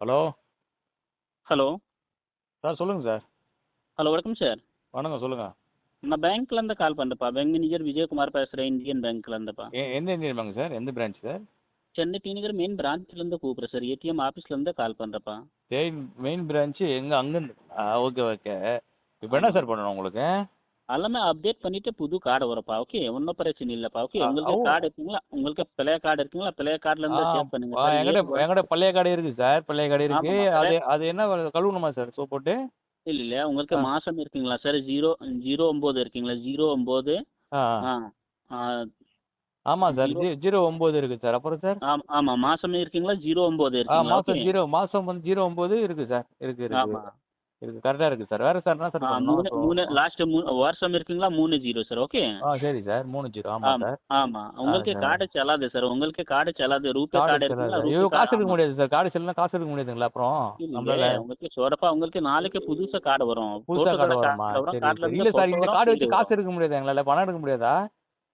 Hello hello sir சொல்லுங்கள் sir. Hello வணக்கம் sir. வணக்கம் சொல்லுங்கள். நான் பேங்க்லேருந்து கால் பண்ணுறப்பா. பேங்க் மேனேஜர் விஜயகுமார் பேசுகிறேன், இந்தியன் பேங்க்லேருந்துப்பா. எந்த இந்தியன் பேங்க் சார்? எந்த பிரான்ச் சார்? சென்னை டி நகர் மெயின் பிரான்ச்லேருந்து கூப்பிட்றேன் சார். ஏடிஎம் ஆஃபீஸ்லேருந்து கால் பண்ணுறப்பா. மெயின் பிரான்ச்சு எங்கே? அங்கேருந்து ஓகே ஓகே. இப்போ என்ன சார் பண்ணணும் உங்களுக்கு? எல்லாமே அப்டேட் பண்ணிவிட்டு புது கார்டு வரப்பா. ஓகே, ஒன்றும் பிரச்சனை இல்லைப்பா. ஓகே, உங்களுக்கு கார்டு இருக்குங்களா? உங்களுக்கு பழைய கார்டு இருக்குங்களா? பழைய கார்டுலேருந்து சேவ் பண்ணுங்க சார். என்கிட்ட பழைய கடை இருக்குது சார். பழைய கடை இருக்குது. ஆமாம்மா, அது அது என்ன கழுவணுமா சார் சோப் போட்டு? இல்லை இல்லை, உங்களுக்கு மாதம் இருக்குங்களா சார்? 09 இருக்குங்களா? 09. ஆ ஆ ஆ ஆமாம் சார். 0. 09 இருக்குது சார். அப்புறம் சார்? ஆமாம், மாதமே இருக்குங்களா? 09 இருக்குங்களா? ஓகே. மாதம் வந்து 09 இருக்குது சார். இருக்குது ஆமாம். இருக்குது கரெக்டாக இருக்குது சார். வேறு சார் என்ன சார் பண்ணணும்? லாஸ்ட் வருஷம் இருக்குங்களா? 30 சார். ஓகே. சரி சார். 30 ஆமாம் சார். ஆமாம், உங்களுக்கு சார். கார்டு செல்லாது சார். உங்களுக்கு கார்டு செல்லாது. ரூபே கார்டு கார்டு இருக்குங்களா? ஐயோ ரூபே காசு எடுக்க ஆமாம். முடியாது சார். கார்டு செல்லுனா காசு எடுக்க முடியாதுங்களா அப்புறம் இல்லை நம்மளால? உங்களுக்கு சொல்றப்பா, உங்களுக்கு நாளைக்கு புதுசா கார்டு வரும். புதுசா போட்டோ கார்டு கார்டு வருமா? வரும். சரி கார்டுல சரி. இருந்து இல்லை சார், போட்டோ இந்த வரும், கார்டு வீடியோ வச்சு காசு வரும். எடுக்க முடியாதா எங்களால்? பணம் எடுக்க முடியாதா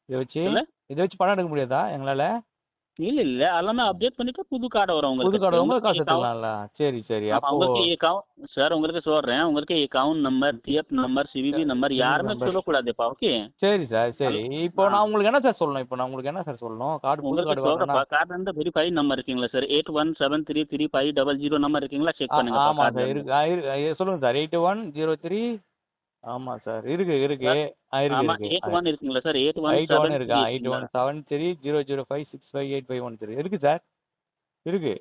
இல்லை இதை வச்சு பணம் எடுக்க முடியாதா எங்களால்? இல்லை இல்லை, எல்லாமே அப்டேட் பண்ணிட்டு புது கார்டு வரும் புது உங்களுக்கு. கார்டு உங்களுக்கு உங்களுக்கு காசு account- எடுத்துக்கலாம்ல? சரி சரி. ஆமா, அப்போ உங்களுக்கு சார் உங்களுக்கு சொல்றேன். உங்களுக்கு account number, TF number, CVV number யாருமே நம்பர். சொல்லக்கூடாதுப்பா. ஓகே. சரி சார். சரி. இப்போ நான் உங்களுக்கு என்ன சார் சொல்லணும்? இப்போ நான் உங்களுக்கு என்ன சார் சொல்லணும்? கார்டு புது உங்களுக்கு கார்டு வரணும்னா? சொல்றப்பா, கார்டு இருந்து வெரிஃபை நம்பர் இருக்குங்களா சார்? 81733500 நம்பர் இருக்குங்களா? செக் பண்ணுங்கப்பா ஆமாம் கார்டுல சார். இருந்து. இருக்கு சொல்லுங்கள் சார். 8103. ஆமாம் சார். இருக்கு இருக்கு. இருக்கு ஆமா, இருக்கு. 81 இருக்குங்களா சார்? 81 இருக்கா? 8173 இருக்குங்களா? 817300565851 இருக்கு சார். இருக்கு.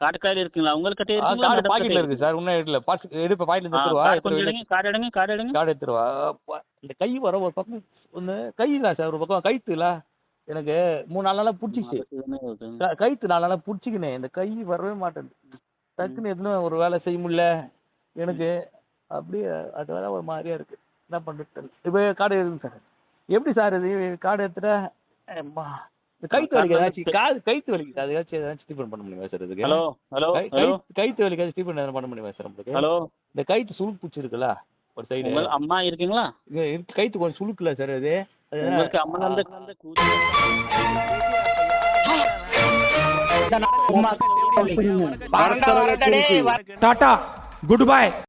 கார்டு கையில் இருக்குங்களா? உங்கள்கிட்ட இருக்குங்களா? கார்டு மேடம் கிட்ட பாக்கெட்ல இருக்கு இருக்குங்களா? சார். இன்னும் எடுக்கல. எடுப்ப பாக்கெட்ல இருந்து எடுத்துருவா. கார்டு கொஞ்சம் எடுங்க, கார்டு எடுங்க, கார்டு எடுங்க. கார்டு எடுத்துருவா. இந்த கை வர ஒரு பக்கம் ஒன்று கை இல்லை சார். ஒரு பக்கம் கைத்துல எனக்கு 3-4 நாளாக பிடிச்சிச்சு. கைத்து 4 நாளாக பிடிச்சிக்கினேன். இந்த கை வரவே மாட்டேங்குது. டக்குன்னு எதுவும் ஒரு வேலை செய்ய முடியல எனக்கு. அப்படியே அது வேற ஒரு மாதிரியா இருக்கு. என்ன பண்ணுறது? இப்போ கார்டு எடுங்க சார். எப்படி சார் இது கார்டு எடுத்துட்டா? அம்மா, இந்த கைத்து வலிக்கு ஏதாச்சும் கைத்து வலிக்கு அது ஏதாச்சும் ட்ரீட்மெண்ட் பண்ண முடியுமா சார் இதுக்கு? ஹலோ ஹலோ ஹலோ கைத்து வலிக்கு ஏதாச்சும் ட்ரீட்மெண்ட் எதுவும் பண்ண முடியுமா சார் உங்களுக்கு? ஹலோ, இந்த கைத்து சுளுக்கு பிடிச்சிருக்குல்ல ஒரு சைடு. உங்கள் அம்மா இருக்குங்களா? கைத்து கொஞ்சம் சுளுக்குல சார் அது. உங்களுக்கு அம்மா வந்து टाटा गुड बाय।